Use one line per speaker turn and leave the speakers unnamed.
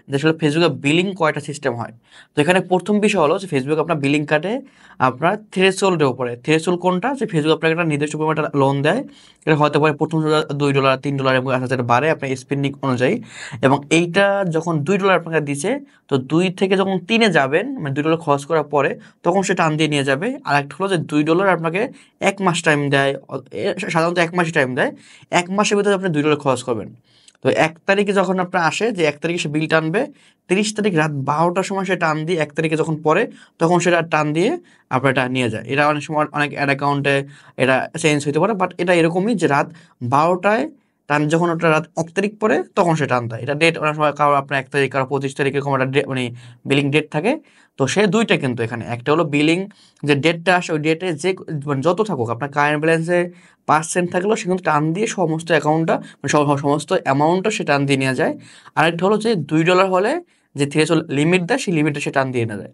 যে আসলে ফেসবুকে বিলিং কয়টা সিস্টেম হয়। তো এখানে প্রথম বিষয় হলো যে ফেসবুক আপনার বিলিং কাটে আপনার থ্রেশহোল্ডের উপরে। থ্রেশহোল্ড কোনটা? যে ফেসবুক আপনাকে একটা নির্দিষ্ট পরিমাণ একটা লোন দেয়। এটা হতে পারে প্রথম $2, $3 এবং আস্তে আস্তে বাড়ে আপনার স্পেন্ডিং অনুযায়ী। এবং এইটা যখন $2 আপনাকে দিছে, তো 2 থেকে যখন 3-এ যাবেন, মানে $2 খরচ করার পরে, তখন সে টান দিয়ে নিয়ে যাবে। আর একটা হলো যে $2 আপনাকে 1 মাস টাইম দেয়। সাধারণত 1 মাসই টাইম দেয়। 1 মাসের ভিতরে আপনি $2 খরচ করবেন। তো 1 তারিখে যখন আপনার আসে যে 1 তারিখে সে বিল টানবে, 30 তারিখ রাত 12টার সময় সে টান দিয়ে 1 তারিখে যখন পড়ে, তখন সেটা টান দিয়ে আপনার এটা নিয়ে যায়। এটা অনেক সময় অনেক অ্যাড অ্যাকাউন্টে এটা চেঞ্জ হইতে পারে, বাট এটা এরকমই যে রাত 12টায় টান, যখন ওটা রাত 1 তারিখ পরে তখন সে টান দেয়। এটা ডেট অনেক সময় কারো আপনার 1 তারিখ, কারো 25 তারিখ, এরকম একটা মানে বিলিং ডেট থাকে। তো সে 2টা কিন্তু এখানে। একটা হলো বিলিং যে ডেটটা আসে, ওই ডেটে যে মানে যত থাকুক আপনার কারেন্ট ব্যালেন্সে পার্সেন্ট থাকলেও সে কিন্তু টান দিয়ে সমস্ত অ্যাকাউন্টটা মানে সমস্ত অ্যামাউন্টটা সে টান দিয়ে নেওয়া যায়। আরেকটা হলো যে $2 হলে যে থ্রেশহোল্ড লিমিট দেয়, সেই লিমিটটা সে টান দিয়ে নেওয়া যায়।